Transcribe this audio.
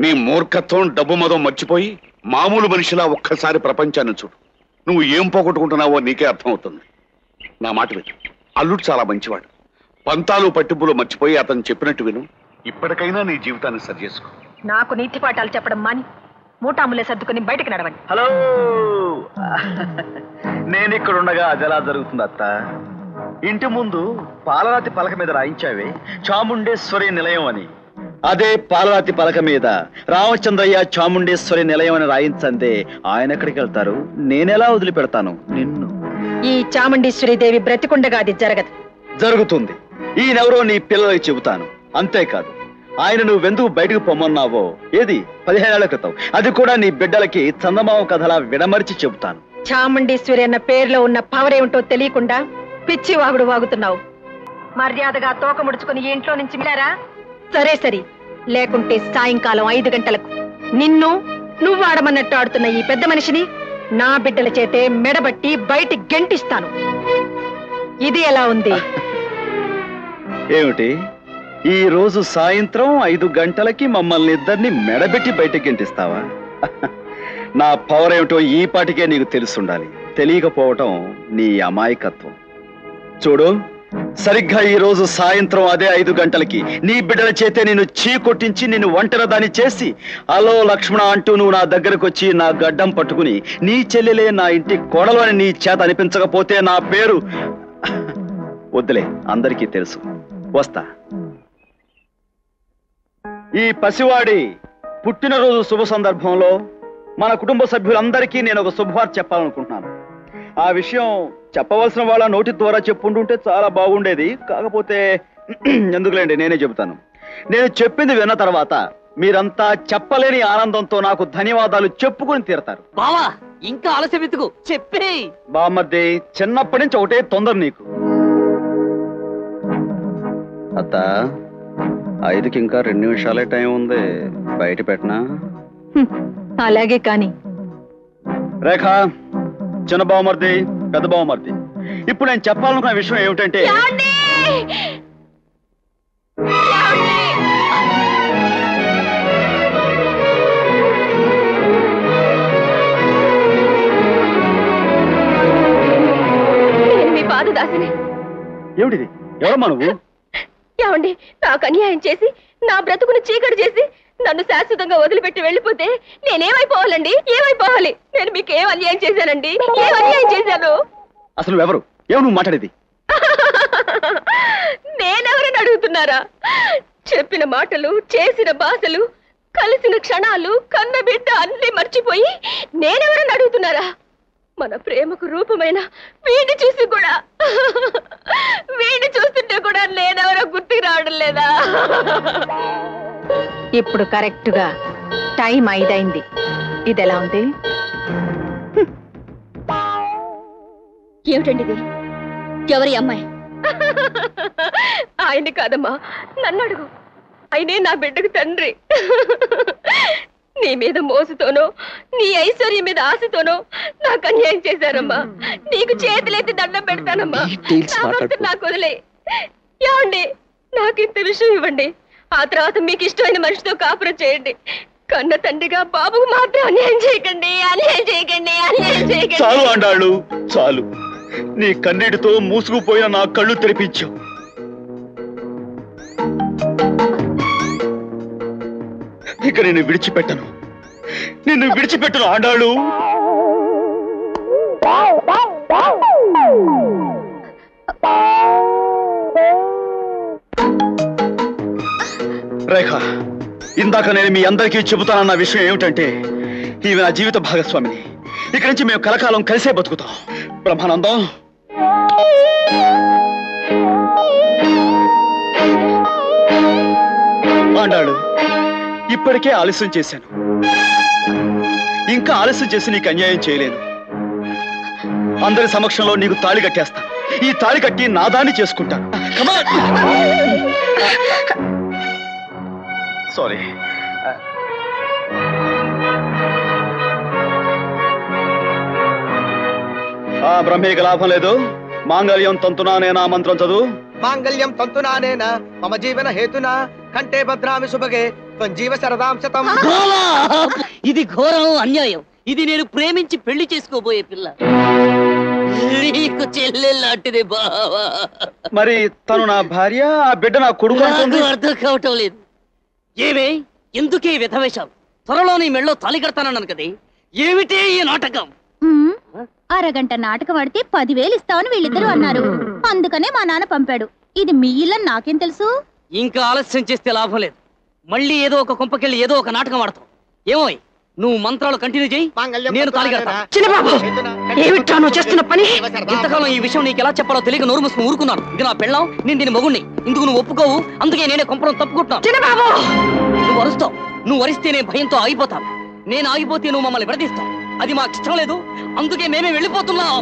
నీ మూర్ఖత్వం డబ్బు మదం మర్చిపోయి మామూలు మనిషిలా ఒక్కసారి ప్రపంచాన్ని చూడు. నువ్వు ఏం పోగొట్టుకుంటున్నావో నీకే అర్థమవుతుంది. నా మాట విను. అల్లుడు చాలా మంచివాడు. పంతాలు పట్టింపులు మర్చిపోయి అతను చెప్పినట్టు విను. ఇప్పటికైనా నీ జీవితాన్ని సరి చేసుకో. నాకు నీతి పాఠాలు చెప్పడం మాని మూటాములే సర్దుకుని బయటకు నడవండి. హలో, నేను ఇక్కడ ఉండగా అది ఎలా జరుగుతుంది అత్త? ఇంటి ముందు పాలరాతి పలక మీద రాయించావే చాముండేశ్వరి నిలయం అని, అదే పాలరాతి పలక మీద రామచంద్రయ్య చాముండేశ్వరి నిలయం అని రాయించందే ఆయన ఎక్కడికి వెళ్తారు? నేనెలా వదిలిపెడతాను నిన్ను? ఈ చాముండేశ్వరి దేవి బ్రతికుండగా అది జరగదు. జరుగుతుంది. ఈయనెవరో నీ పిల్లలకి చెబుతాను. అంతేకాదు, ఆయన నువ్వెందుకు బయటకు పొమ్మన్నావో ఏది 15 ఏళ్ల క్రితం అది కూడా నీ బిడ్డలకి చందమామ కథలా విడమర్చి చెబుతాను. చాముండేశ్వరి అన్న పేరులో ఉన్న పవర్ ఏమిటో తెలియకుండా పిచ్చి వాగుడు వాగుతున్నావు. మర్యాదగా తోక ముడుచుకుని ఈ ఇంట్లో నుంచి మిలారా? సరే సరే, లేకుంటే సాయంకాలం 5 గంటలకు నిన్ను నువ్వు ఆడమన్నట్టు ఆడుతున్న ఈ పెద్ద మనిషిని నా బిడ్డల చేతే మెడబట్టి బయటి గెంటిస్తాను. ఇది ఎలా ఉంది? ఏమిటి, ఈ రోజు సాయంత్రం 5 గంటలకి మమ్మల్ని ఇద్దరిని మెడబెట్టి బయటకి గెంటిస్తావా? నా పవర్ ఏమిటో ఈ పాటికే నీకు తెలుసుండాలి. తెలియకపోవటం నీ అమాయకత్వం. చూడు, సరిగ్గా ఈ రోజు సాయంత్రం అదే 5 గంటలకి నీ బిడ్డల చేతే నేను చీకొట్టించి నిన్ను ఒంటరిదాన్ని చేసి అలో లక్ష్మణ అంటూ నువ్వు నా దగ్గరకు వచ్చి నా గడ్డం పట్టుకుని నీ చెల్లెలే నా ఇంటి కోడలు అని నీ చేత అనిపించకపోతే నా పేరు వద్దులే, అందరికీ తెలుసు. వస్తా. ఈ పసివాడి పుట్టినరోజు శుభ సందర్భంలో మన కుటుంబ సభ్యులందరికీ నేను ఒక శుభవార్త చెప్పాలనుకుంటున్నాను. ఆ విషయం చెప్పవలసిన వాళ్ళ నోటి ద్వారా చెప్పుంటుంటే చాలా బాగుండేది. కాకపోతే ఎందుకులేండి, నేనే చెబుతాను. నేను చెప్పింది విన్న తర్వాత మీరంతా చెప్పలేని ఆనందంతో నాకు ధన్యవాదాలు చెప్పుకుని తీరతారు. బావా, ఇంకా ఆలస్యం ఎందుకు? చెప్పే. బామ్మర్ది, చిన్నప్పటి నుంచి ఒకటే తొందర నీకు. అత్త, 5కి ఇంకా 2 నిమిషాలే టైం ఉంది. బయట పెట్టనా? అలాగే కాని. రేఖ, చిన్న బావమర్ది, పెద్ద బావమర్ది, ఇప్పుడు నేను చెప్పాలనుకున్న విషయం ఏమిటంటే మీ బాధదాసిని. ఏమిటిది? ఎవరమ్మా నువ్వు? ఏమండి, నాకు అన్యాయం చేసి నా బ్రతుకును చీకటి చేసి నన్ను శాశ్వతంగా వదిలిపెట్టి వెళ్ళిపోతే నేనేమైపోవాలండి? ఏమైపోవాలి? నేను మీకు ఏం అన్యాయం చేశానండి? ఏం అన్యాయం చేశాను? అసలు ఎవరు? ఏమో నువ్వు మాట్లాడేది? నేనెవరని అడుగుతున్నారా? చెప్పిన మాటలు, చేసిన భాషలు, కలిసిన క్షణాలు, కన్న బిడ్డ అన్ని మర్చిపోయి నేనెవరని అడుగుతున్నారా? మన ప్రేమకు రూపమైన వీడిని చూస్తుంటే కూడా నేనెవరో గుర్తుకు రావడం లేదా? ఇప్పుడు కరెక్ట్ గా టైం 5 అయింది. ఇది ఎలా ఉంది? ఏమిటండి ఇది? ఎవరి అమ్మాయి? ఆయన్ని కాదమ్మా, నన్ను అడుగు. ఆయనే నా బిడ్డకు తండ్రి. నీ మీద మోసుతోనో నీ ఐశ్వర్యం మీద ఆశతోనో నాకు అన్యాయం చేశారమ్మా. నీకు చేతులెత్తి దండం పెడతానమ్మా. నాకు వదిలే. ఏమండి, నాకు ఇంత విషయం ఇవ్వండి. ఆ తర్వాత మీకు ఇష్టమైన మనిషితో కాపురం చేయండి. కన్న తండ్రిగా బాబుకు మాత్రం అన్యాయం చేయకండి, అన్యాయం చేయకండి, అన్యాయం చేయకండి. చాలు అండాళ్ళు, చాలు. నీ కన్నీటితో మూసుకుపోయిన నా కళ్ళు తెరిపించావు. ఇక నేను విడిచిపెట్టను, నిన్ను విడిచిపెట్టను ఆండాళ్ళు. రేఖ, ఇందాక నేను మీ అందరికీ చెబుతానన్న విషయం ఏమిటంటే ఈమె నా జీవిత భాగస్వామిని. ఇక్కడి నుంచి మేము కలకాలం కలిసే బతుకుతాం. బ్రహ్మానందం, ఆండాళ్ళు, ఇప్పటికే ఆలస్యం చేశాను. ఇంకా ఆలస్యం చేసి నీకు అన్యాయం చేయలేను. అందరి సమక్షంలో నీకు తాళి కట్టేస్తాను. ఈ తాళి కట్టి నాదాన్ని చేసుకుంటాను. సారీ. బ్రహ్మేక లాభం లేదు. మాంగళ్యం తంతునానేనా మంత్రం చదువు. మాంగళ్యం తంతునానేనా మమ జీవన హేతునా కంటే భద్రామి శుభగే సంజీవ శరదాంశతం. గోవా! ఇది ఘోరం, అన్యాయం. ఇది నేను ప్రేమించి పెళ్లి చేసుకోబోయే పిల్ల. నీకు చెల్లెల్లాంటిది బావా. మరి తను నా భార్య, ఆ బిడ్డ నా కొడుకు అంటుంది. నాకు అర్థం కావటం లేదు. ఏమే, ఎందుకే విధవేశాలు? త్వరలో నీ మెళ్ళో తాళి కడతానన్నాను కదే, ఏమిటే ఈ నాటకం? అరగంట నాటకం ఆడితే 10,000 ఇస్తామని వీళ్ళిద్దరూ అన్నారు. అందుకనే మా నాన్న పంపాడు. ఇది మీ ఇల్లని నాకేం తెలుసు? ఇంకా ఆలస్యం చేస్తే లాభం లేదు. మళ్ళీ ఏదో ఒక కొంపకెళ్ళి ఏదో ఒక నాటకం ఆడతాం. ఏమోయ్, నువ్వు మంత్రాలు కంటిన్యూ చేయి, నేను తాళి కడతా. చిన్నబాబు, ఏమిటా నువ్వు చేస్తున్న పని? ఇంతకాలం ఈ విషయం నీకు ఎలా చెప్పాలో తెలియక నోరు మూసుకుని ఊరుకున్నాను. ఇది నా పెళ్ళాం, నేను దీని మొగుణ్ణి. ఇందుకు నువ్వు ఒప్పుకోవు, అందుకే నేనే కొంపడం తప్పుకుంటున్నాను. చిన్నబాబు, నువ్వు అరుస్తావు. నువ్వు అరిస్తే నేను భయంతో ఆగిపోతాను. నేను ఆగిపోతే నువ్వు మమ్మల్ని విడదీస్తావు. అది మాకు ఇష్టం లేదు, అందుకే మేమే వెళ్ళిపోతున్నాం.